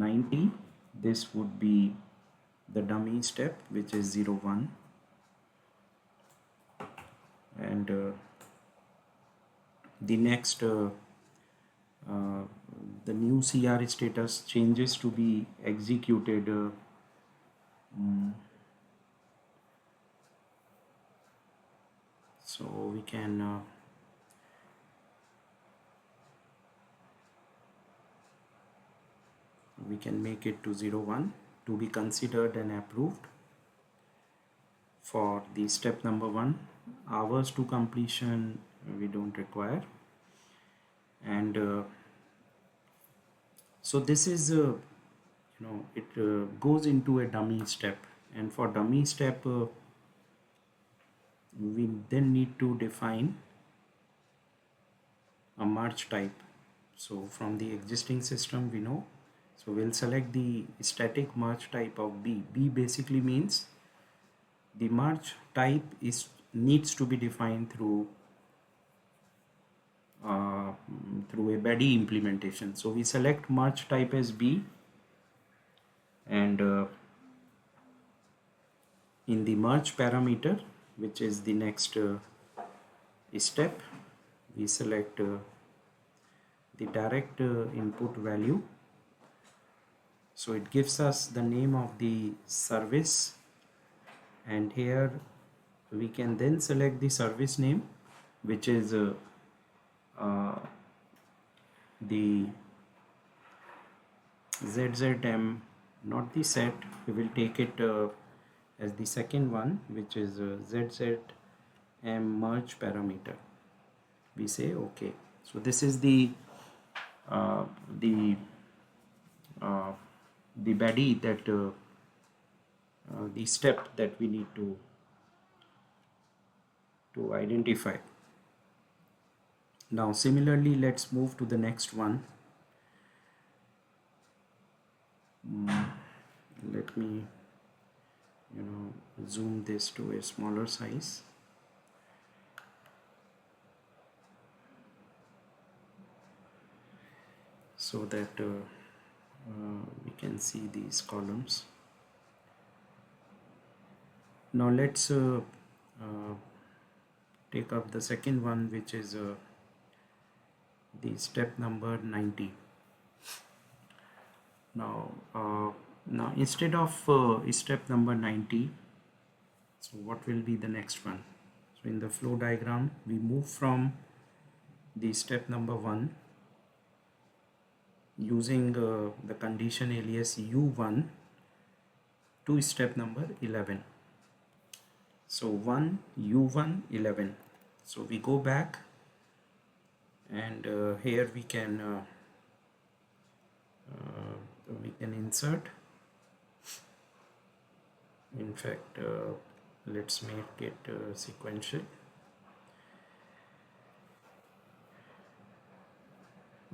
90, this would be the dummy step, which is 0 1, and the next the new CR status changes to be executed so we can make it to 0 1 to be considered and approved for the step number 1. Hours to completion we don't require, and so this is it goes into a dummy step, and for dummy step we then need to define a merge type. So from the existing system we know, so we'll select the static merge type of B. B basically means the merge type needs to be defined through a BADI implementation. So we select merge type as B, and in the merge parameter, which is the next step, we select the direct input value. So it gives us the name of the service, and here we can then select the service name, which is the ZZM, not the set. We will take it as the second one, which is ZZM merge parameter. We say OK. So this is the BADI that the step that we need to identify. Now similarly, let's move to the next one. Let me zoom this to a smaller size. So that we can see these columns. Now let's take up the second one, which is the step number 90. Now instead of step number 90, so what will be the next one? So in the flow diagram, we move from the step number 1 using the condition alias U1 to step number 11. So 1 U1 11. So we go back, and here we can insert. In fact, let's make it sequential,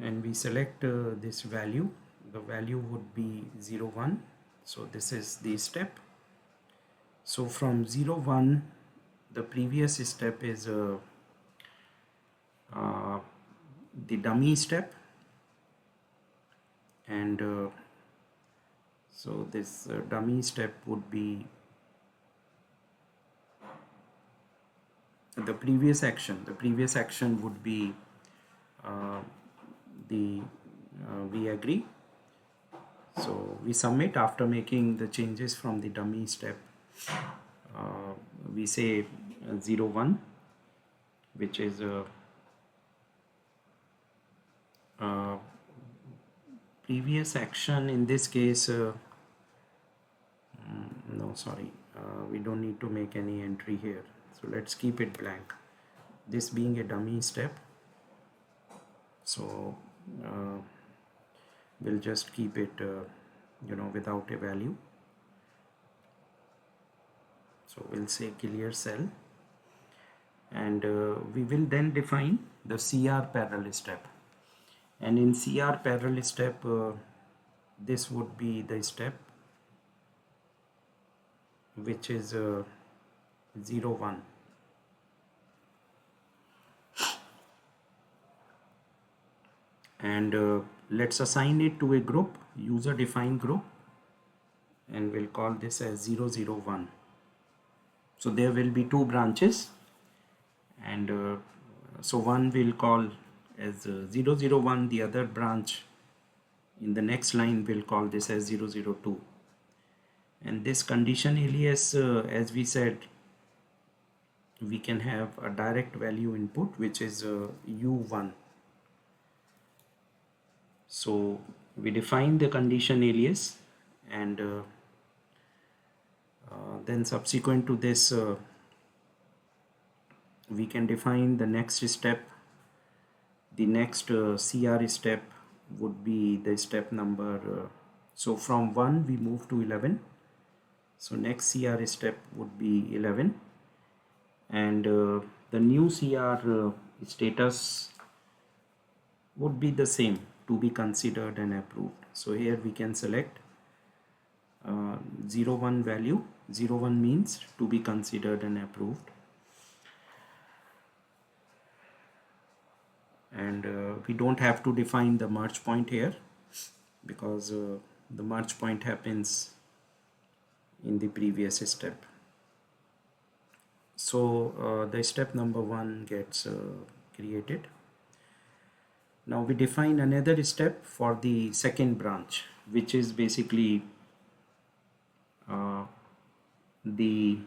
and we select this value. The value would be 0 1. So this is the step. So from 0 1, the previous step is the dummy step, and so this dummy step would be the previous action. The previous action would be we agree. So we submit after making the changes from the dummy step. We say 0 1, which is previous action. In this case, no, sorry, we don't need to make any entry here, so let's keep it blank, this being a dummy step. So we'll just keep it without a value. So we'll say clear cell, and we will then define the CR parallel step. And in CR parallel step, this would be the step which is 0 1. And let's assign it to a group, user defined group, and we'll call this as 001. So there will be two branches, and so one will call as 001, the other branch in the next line will call this as 002. And this condition alias, as we said, we can have a direct value input which is u1. So we define the condition alias, and then subsequent to this we can define the next step. The next CR step would be the step number, so from 1 we move to 11, so next CR step would be 11, and the new CR status would be the same, to be considered and approved. So here we can select 01 value. 01 means to be considered and approved, and we don't have to define the merge point here because the merge point happens in the previous step. So the step number 1 gets created. Now we define another step for the second branch, which is basically the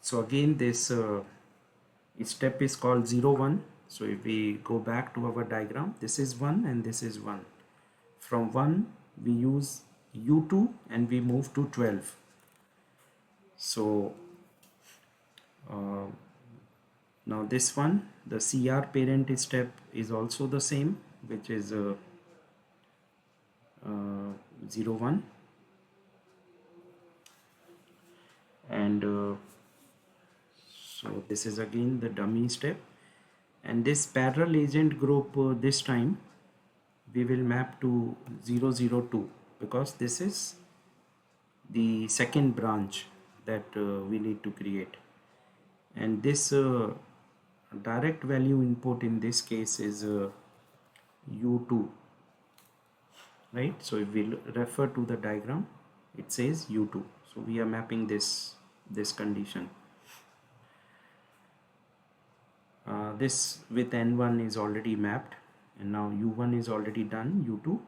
so again this step is called 01. So if we go back to our diagram, this is 1 and this is 1. From 1 we use u2 and we move to 12. So now this one, the CR parent step is also the same, which is 01, and so this is again the dummy step, and this parallel agent group this time we will map to 002 because this is the second branch that we need to create, and this direct value input in this case is u2, right? So if we refer to the diagram, it says u2, so we are mapping this condition. This with n1 is already mapped, and now u1 is already done, u2,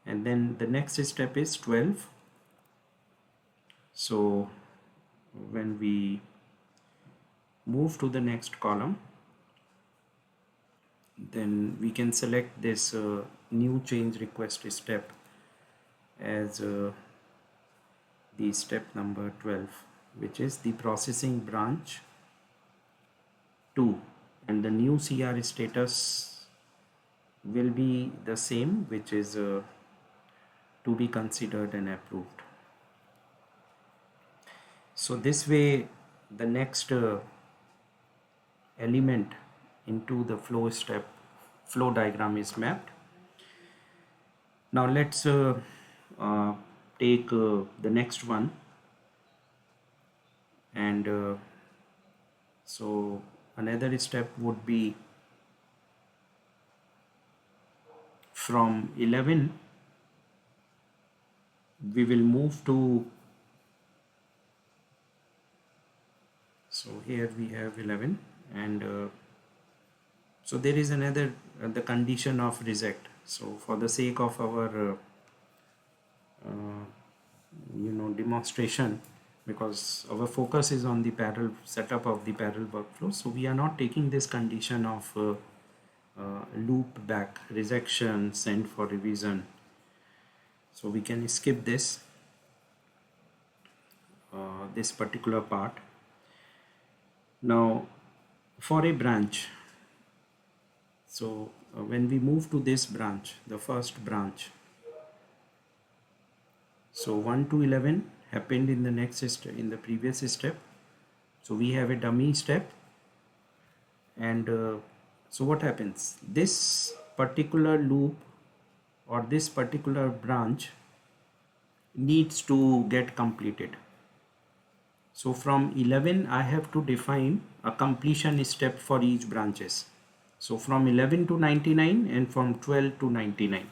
and then the next step is 12. So when we move to the next column, then we can select this new change request step as the step number 12, which is the processing branch 2, and the new CR status will be the same, which is to be considered and approved. So this way the next element into the flow diagram is mapped. Now let's take the next one, and so another step would be from 11 we will move to, so here we have 11, and so there is another the condition of reject. So for the sake of our demonstration, because our focus is on the parallel setup of the parallel workflow, so we are not taking this condition of loop back, rejection, send for revision, so we can skip this particular part. Now for a branch, so when we move to this branch, the first branch, so 1 to 11 happened in the next step, in the previous step, so we have a dummy step, and so what happens, this particular loop or this particular branch needs to get completed. So from 11 I have to define a completion step for each branches. So from 11 to 99 and from 12 to 99.